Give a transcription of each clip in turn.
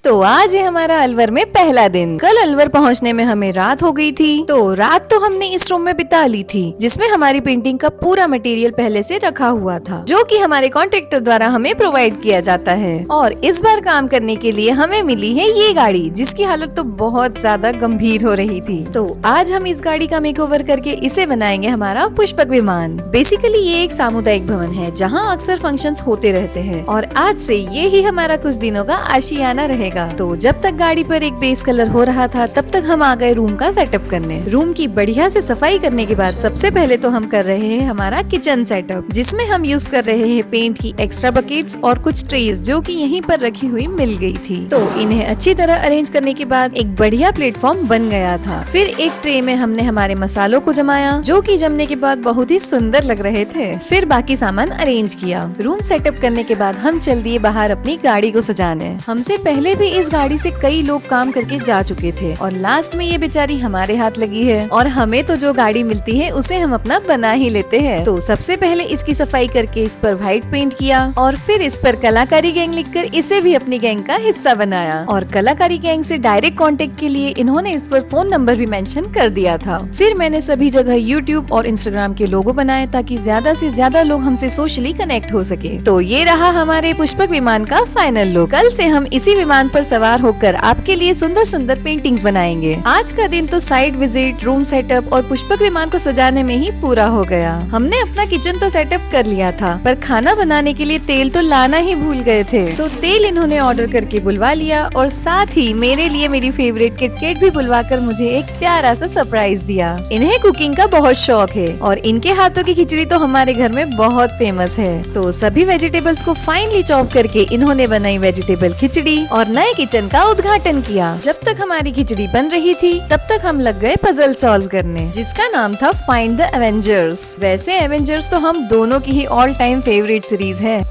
तो आज है हमारा अलवर में पहला दिन। कल अलवर पहुंचने में हमें रात हो गई थी, तो रात तो हमने इस रूम में बिता ली थी जिसमें हमारी पेंटिंग का पूरा मटेरियल पहले से रखा हुआ था, जो कि हमारे कॉन्ट्रैक्टर द्वारा हमें प्रोवाइड किया जाता है। और इस बार काम करने के लिए हमें मिली है ये गाड़ी, जिसकी हालत तो बहुत ज्यादा गंभीर हो रही थी। तो आज हम इस गाड़ी का मेकओवर करके इसे बनाएंगे हमारा पुष्पक विमान। बेसिकली ये एक सामुदायिक भवन है जहाँ अक्सर फंक्शंस होते रहते हैं, और आज से ये ही हमारा कुछ दिनों का आशियाना रहेगा। तो जब तक गाड़ी पर एक बेस कलर हो रहा था, तब तक हम आ गए रूम का सेटअप करने। रूम की बढ़िया से सफाई करने के बाद सबसे पहले तो हम कर रहे हैं हमारा किचन सेटअप, जिसमें हम यूज कर रहे हैं पेंट की एक्स्ट्रा बकेट्स और कुछ ट्रेज जो कि यहीं पर रखी हुई मिल गई थी। तो इन्हें अच्छी तरह अरेंज करने के बाद एक बढ़िया प्लेटफॉर्म बन गया था। फिर एक ट्रे में हमने हमारे मसालों को जमाया, जो कि जमने के बाद बहुत ही सुंदर लग रहे थे। फिर बाकी सामान अरेंज किया। रूम सेटअप करने के बाद हम चल दिए बाहर अपनी गाड़ी को सजाने। हमसे पहले भी इस गाड़ी से कई लोग काम करके जा चुके थे, और लास्ट में ये बेचारी हमारे हाथ लगी है, और हमें तो जो गाड़ी मिलती है उसे हम अपना बना ही लेते हैं। तो सबसे पहले इसकी सफाई करके इस पर व्हाइट पेंट किया, और फिर इस पर कलाकारी गैंग लिखकर इसे भी अपनी गैंग का हिस्सा बनाया। और कलाकारी गैंग से डायरेक्ट कांटेक्ट के लिए इन्होंने इस पर फोन नंबर भी मेंशन कर दिया था। फिर मैंने सभी जगह यूट्यूब और इंस्टाग्राम के लोगो बनाए, ताकि ज्यादा से ज्यादा लोग हमसे सोशली कनेक्ट हो सके। तो ये रहा हमारे पुष्पक विमान का फाइनल लुक। कल से हम इसी विमान पर सवार होकर आपके लिए सुंदर सुंदर पेंटिंग्स बनाएंगे। आज का दिन तो साइट विजिट, रूम सेटअप और पुष्पक विमान को सजाने में ही पूरा हो गया। हमने अपना किचन तो सेटअप कर लिया था, पर खाना बनाने के लिए तेल तो लाना ही भूल गए थे। तो तेल इन्होंने ऑर्डर करके बुलवा लिया, और साथ ही मेरे लिए मेरी फेवरेट किटकैट भी बुलवा कर मुझे एक प्यारा सा सरप्राइज दिया। इन्हें कुकिंग का बहुत शौक है, और इनके हाथों की खिचड़ी तो हमारे घर में बहुत फेमस है। तो सभी वेजिटेबल्स को फाइनली चॉप करके इन्होंने बनाई वेजिटेबल खिचड़ी और नए किचन का उद्घाटन किया। जब तक हमारी खिचड़ी बन रही थी, तब तक हम लग गए पजल सॉल्व करने, जिसका नाम था फाइंड द एवेंजर्स। वैसे एवेंजर्स तो हम दोनों की ही ऑल टाइम फेवरेट सीरीज है।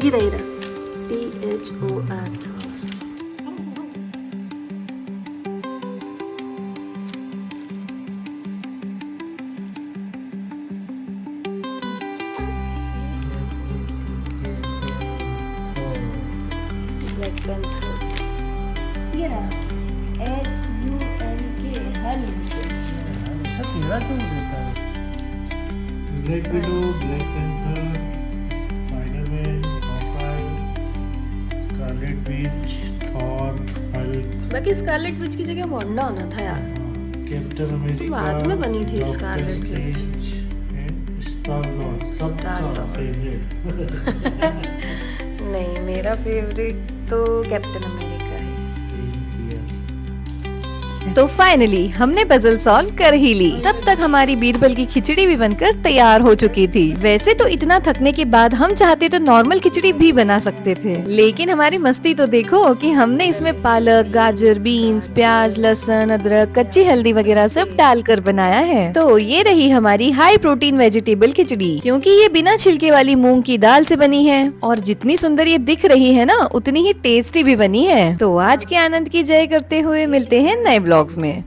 THOR ब्लैक पैंथर, ये रहा HULK हल्क। ऐसा तेरा क्यों देता है? Black window, black panther, Spiderman, Hawkeye, Scarlet Witch, Thor, Hulk. बाकी स्कारलेट विच की जगह वांडा होना था यार। कैप्टन अमेरिका बाद में बनी थी doctor Scarlet Witch. Strange and star-Lord सबका स्टार-लॉर्ड। फेवरेट। नहीं, मेरा फेवरेट तो कैप्टन अमेरिका है। तो फाइनली हमने पजल सॉल्व कर ही ली। तब तक हमारी बीरबल की खिचड़ी भी बनकर तैयार हो चुकी थी। वैसे तो इतना थकने के बाद हम चाहते तो नॉर्मल खिचड़ी भी बना सकते थे, लेकिन हमारी मस्ती तो देखो कि हमने इसमें पालक, गाजर, बीन्स, प्याज, लहसुन, अदरक, कच्ची हल्दी वगैरह सब डालकर बनाया है। तो ये रही हमारी हाई प्रोटीन वेजिटेबल खिचड़ी, क्योंकि ये बिना छिलके वाली मूंग की दाल से बनी है, और जितनी सुंदर ये दिख रही है ना, उतनी ही टेस्टी भी बनी है। तो आज के आनंद की जय करते हुए मिलते हैं नए ब्लॉग्स में।